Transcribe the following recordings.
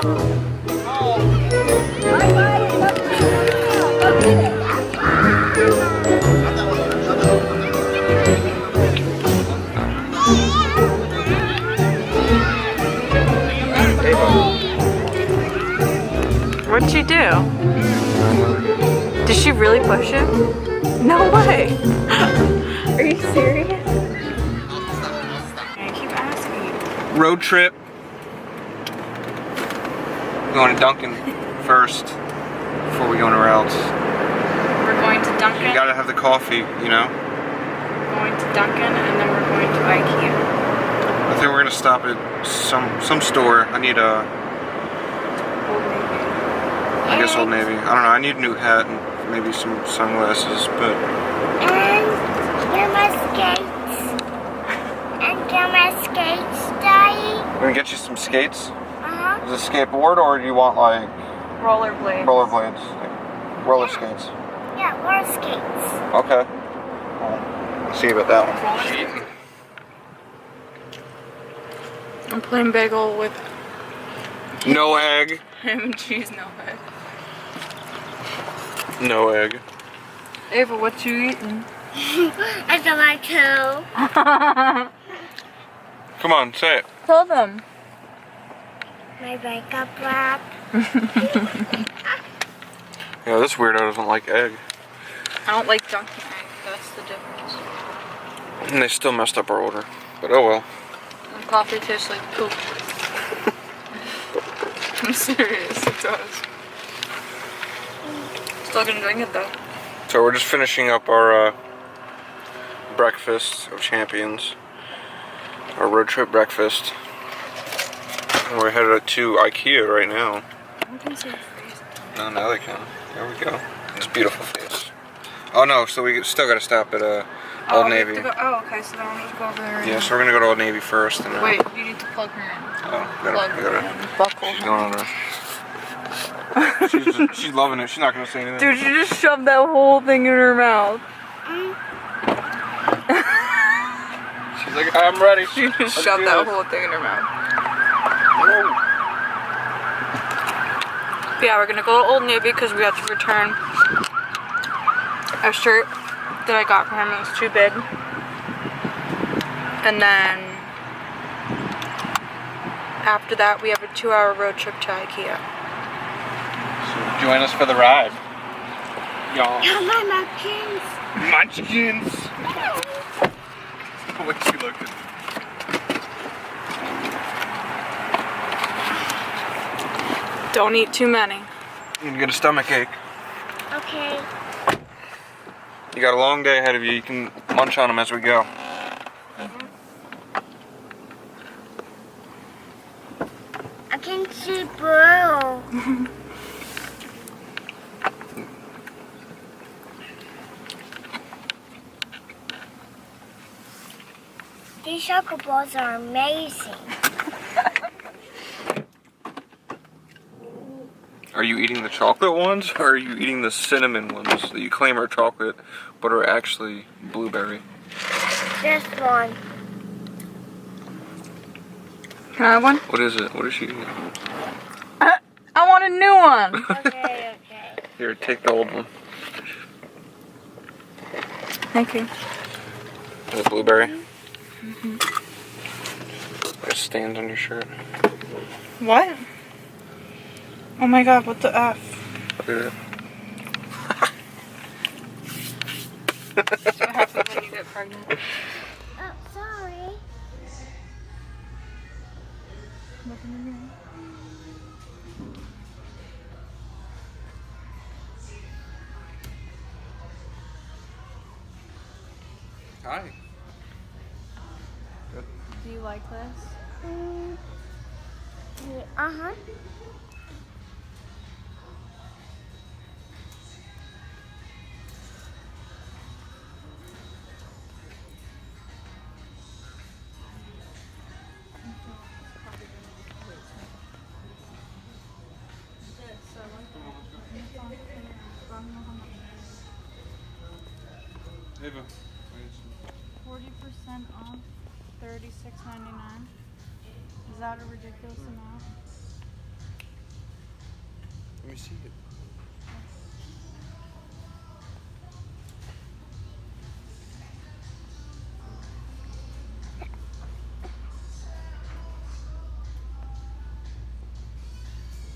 What'd she do? Did she really push him? No way! Are you serious? I keep asking. Road trip. We're going to Dunkin' first before we go anywhere else. We're going to Dunkin'. You gotta have the coffee, you know? We're going to Dunkin' and then we're going to IKEA. I think we're gonna stop at some store. I need a... Old Navy. I guess Old Navy. I don't know, I need a new hat and maybe some sunglasses, but... And get my skates. And get my skates, Daddy. We're gonna get you some skates? Uh-huh. Is it a skateboard or do you want like... Rollerblades. Rollerblades? Like roller skates? Yeah, roller skates. Okay. Well, let's see about that one. Cheating. I'm plain bagel with No egg. ham and cheese, no egg. No egg. Ava, what you eating? I got my toe. Come on, say it. Tell them. My makeup wrap. Yeah, this weirdo doesn't like egg. I don't like Dunkin' egg. That's the difference. And they still messed up our order. But oh well. And coffee tastes like poop. I'm serious, it does. Still gonna drink it though. So we're just finishing up our breakfast of champions. Our road trip breakfast. And we're headed to IKEA right now. I can see your face. No, now they can. There we go. It's a beautiful face. Oh no, so we still gotta stop at Old Navy. Oh, okay, so then I'll need to go over there. Yeah, so we're gonna go to Old Navy first. And then... Wait, you need to plug her in. Oh, Plug her in. Buckle. She's going over. She's loving it. She's not gonna say anything. Dude, you just shoved that whole thing in her mouth. She's like, I'm ready. She just shoved that whole thing in her mouth. Whoa. Yeah, we're gonna go to Old Navy because we have to return a shirt that I got for him. It was too big. And then after that, we have a 2-hour road trip to IKEA. So join us for the ride, y'all. My munchkins. Munchkins. What's she looking? Don't eat too many. You're gonna get a stomach ache. Okay. You got a long day ahead of you. You can munch on them as we go. I can see blue. These chocolate balls are amazing. Are you eating the chocolate ones, or are you eating the cinnamon ones that you claim are chocolate, but are actually blueberry? This one. Can I have one? What is it? What is she eating? I want a new one. Okay, okay. Here, take the old one. Thank you. Is it blueberry? Mm-hmm. It stands on your shirt. What? Oh my god, what the F? Look at it. That's what happens when you get pregnant. Oh, sorry. Hi. Do you like this? Yeah, uh-huh. Ava. 40% off, $36.99. Is that a ridiculous amount? me see it.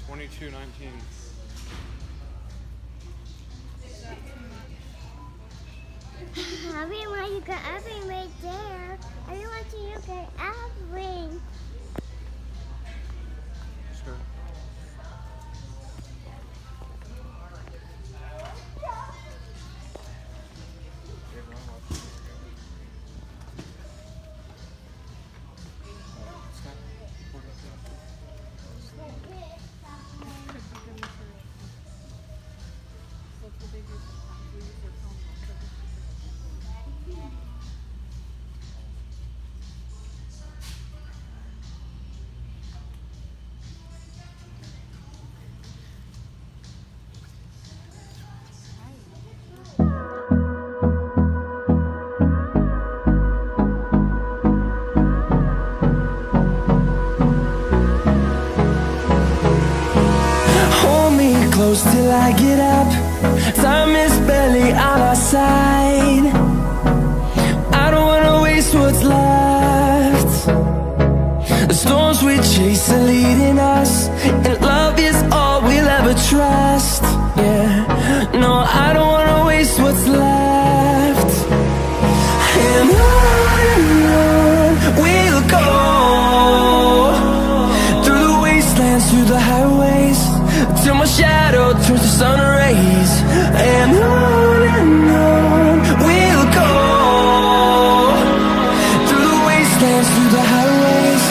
$22.19. Everyone, you got everything right there. Everyone, you got everything. Sure. Close till I get up. Time is barely on our side. I don't wanna waste what's left. The storms we chase are leading us, and love is all we'll ever trust. Yeah, no, I don't wanna waste what's left. And on we'll go, through the wastelands, through the highways, till my shadow turns to sun rays. And on we'll go, through the wastelands, through the highways,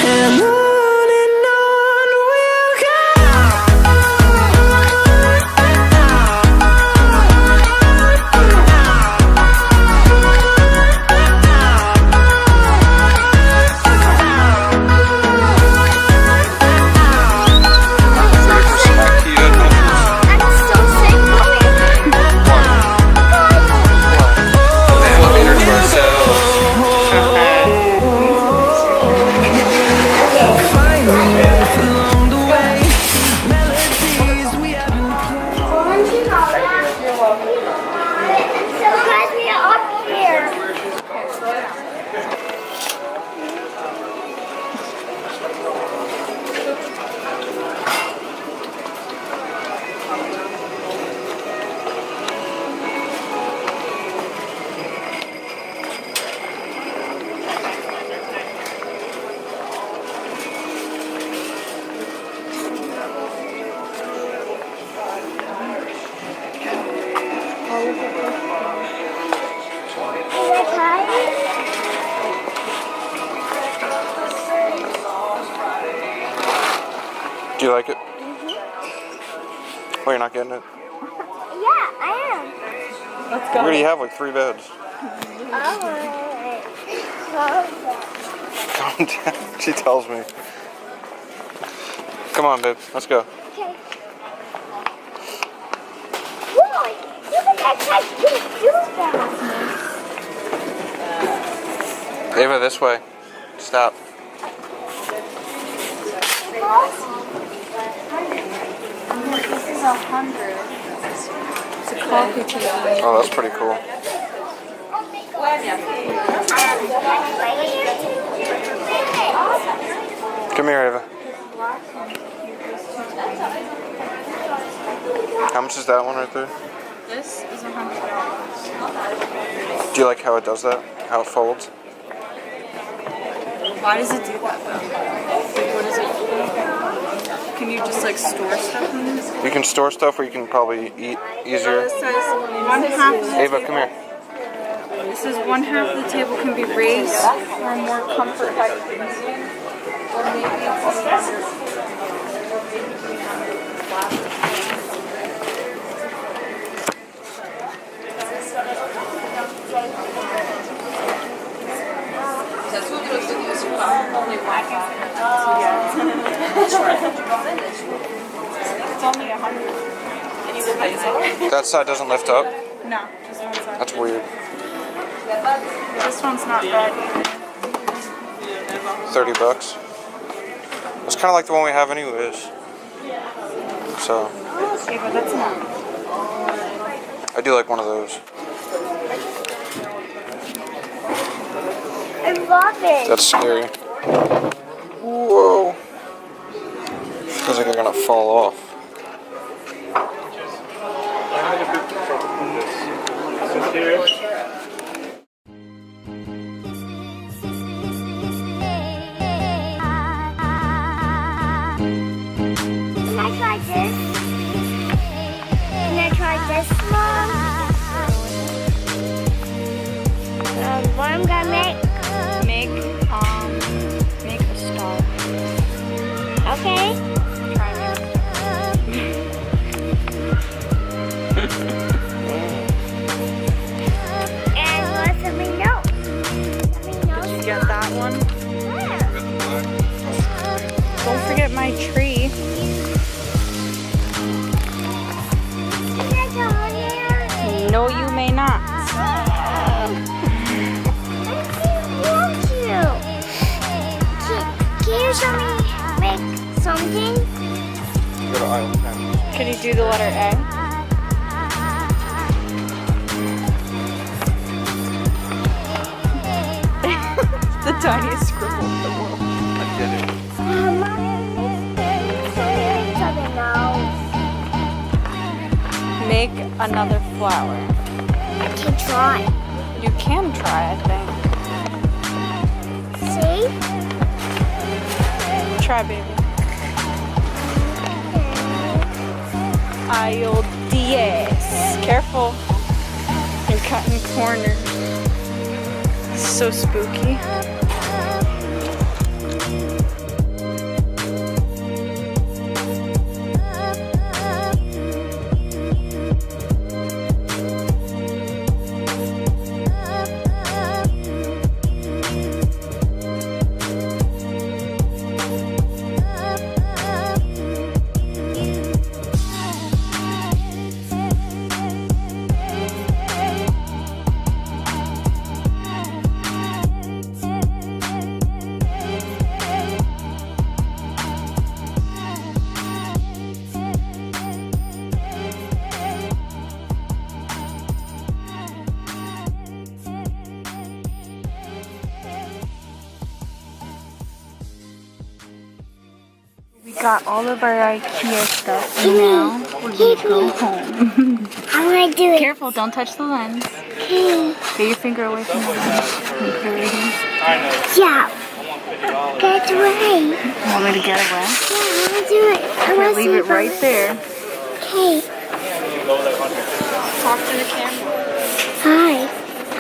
and on we'll go. Do you like it? Well, you're not getting it? Yeah, I am. Let's You go. already have like 3 beds. Calm down, she tells me. Come on, babe, let's go. Okay. Whoa, look at that cat. You can do that. Ava, this way. Stop. This is 100. It's a coffee table. Oh, that's pretty cool. Come here, Ava. How much is that one right there? This is $100. Do you like how it does that? How it folds? Why does it do that though? Like, what is it for? Can you just like store stuff in this? You can store stuff, or you can probably eat easier. This says 1/2 the Ava, table. come here. This is 1/2 the table can be raised for more comfort height. Or maybe it's only 100. That side doesn't lift up? No, just one side. That's weird. This one's not bad either. $30. It's kind of like the one we have anyways. So, Okay, but that's enough. I do like one of those. I love it. That's scary. Whoa. Feels like they're gonna fall off. Can I try this? Can I try this one? What I'm gonna make? Make a star. Okay. Try me. And let me know. Let me know. Did you get that one? Where? Don't forget my tree. Can I go in there? No, you may not. Can you show me make something? Go to aisle 10. Can you do the letter A? The tiniest scribble in the world. I did it. Something else. Make another flower. I can try. You can try, I think. See? Try, baby. Aisle DS. Careful. You're cutting corners. So spooky. We got all of our IKEA stuff and now we're gonna go home. I'm gonna do it. Careful, don't touch the lens. Okay. Get your finger away from the lens. Okay. Yeah. Get away. Want me to get away? Yeah, I wanna do it. I Here, wanna leave see it right there. Okay. Talk to the camera. Hi.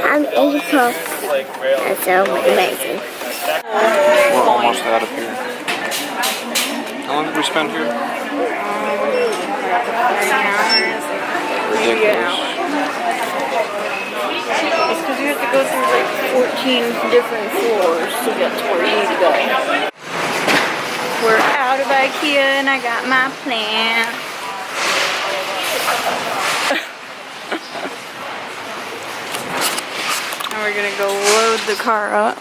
I'm April. That's so amazing. We're almost out of here. How long did we spend here? Ridiculous. It's because you have to go through like 14 different floors to get to where you need to go. We're out of IKEA and I got my plant. And we're gonna go load the car up.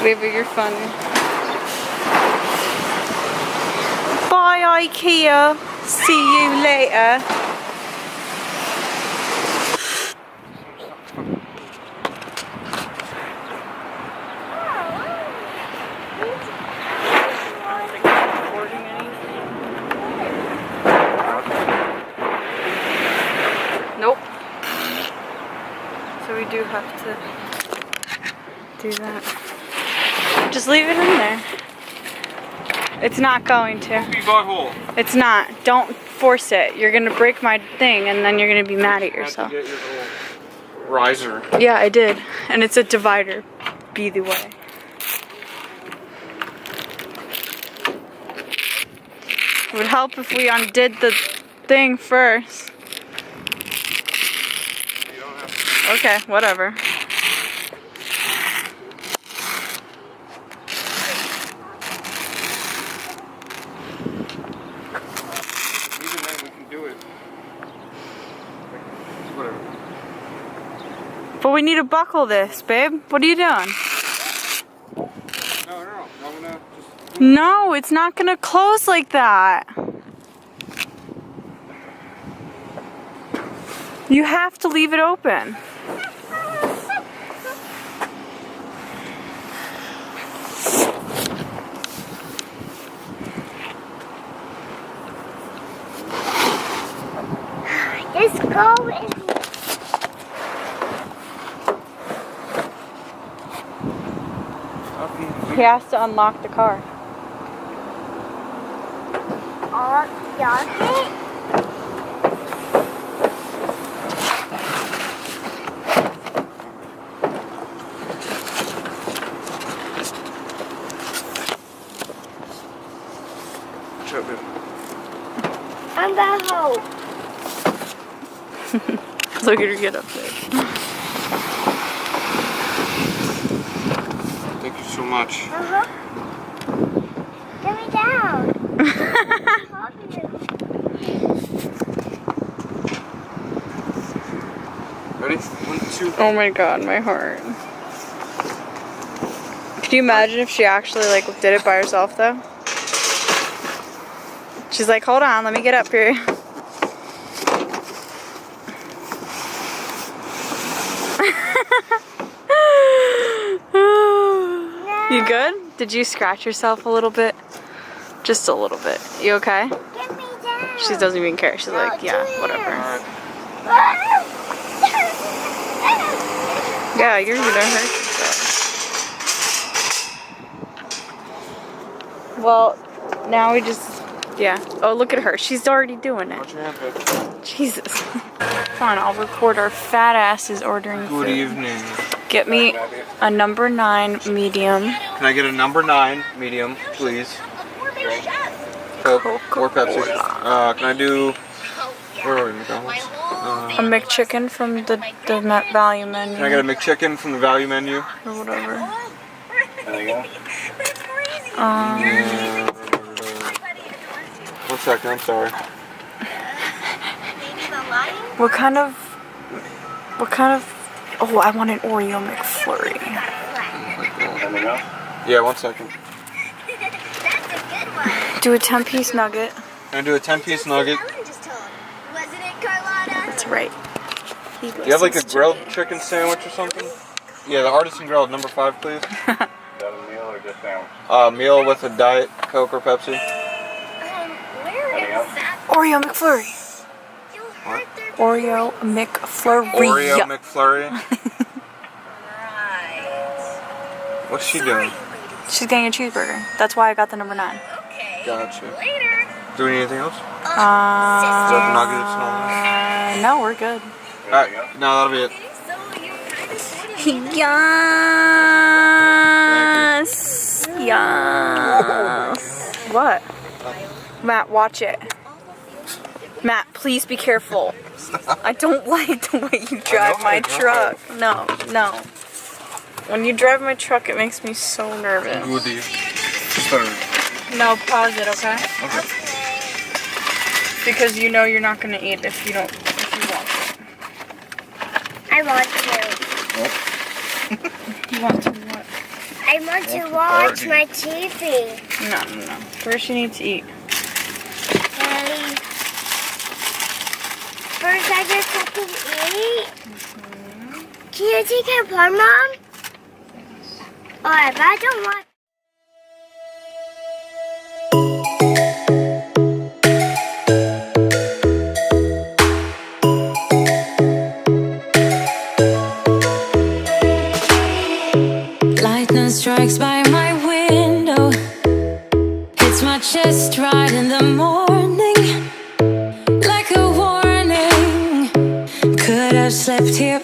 Baby, you're funny. Bye, IKEA. See you later. Nope. So we do have to do that. Just leave it in there. It's not going to. It's not. Don't force it. You're gonna break my thing and then you're gonna be mad at yourself. Get your little riser. Yeah, I did. And it's a divider. Be the way. It would help if we undid the thing first. Okay, whatever. we need to buckle this, babe. What are you doing? No. I'm gonna just... No, it's not gonna close like that. You have to leave it open. Let's go in. He has to unlock the car. I'm the hoe. Look at her get up there. Thank you so much. Get me down. Ready? 1, 2. Oh my god, my heart. Could you imagine if she actually like did it by herself though? She's like, hold on, let me get up here. You good? Did you scratch yourself a little bit? Just a little bit. You okay? Get me down. She doesn't even care. She's like, yeah, whatever. Yeah, you're gonna hurt yourself. Well, now we just, yeah. Oh, look at her. She's already doing it. Watch your hand, babe. Jesus. Fine, I'll record our fat asses ordering Good food. evening. Get me a number 9 medium. Can I get a number 9 medium, please? Coke or Pepsi? Can I do... Where are we, McDonald's? A McChicken from the value menu. Can I get a McChicken from the value menu? Or whatever. One second, I'm sorry. What kind of... Oh, I want an Oreo McFlurry. Yeah, 1 second. Do a 10-piece nugget. Can I do a 10-piece nugget? That's right. Do you have like a grilled chicken sandwich or something? Yeah, the artisan grilled, number 5, please. Is that a meal or just sandwich? Meal with a Diet Coke or Pepsi. Anything else? Oreo McFlurry. What? Oreo McFlurry. Oreo McFlurry. What's she doing? She's getting a cheeseburger. That's why I got the number 9. Gotcha. Do we need anything else? Is that nuggets and all that? No, we're good. Alright, no, that'll be it. Yes. Yes. What? Matt, watch it. Matt, please be careful. I don't like the way you drive my truck. No. When you drive my truck, it makes me so nervous. Goody. No, pause it, okay? Okay. Because you know you're not gonna eat if you want to. I want to. You want to what? I want to watch my TV. No. First you need to eat. First I just have to eat. Can you take a part, Mom? Alright, but I don't want. Lightning strikes by my window, hits my chest right in the morning, like a warning. Could have slept here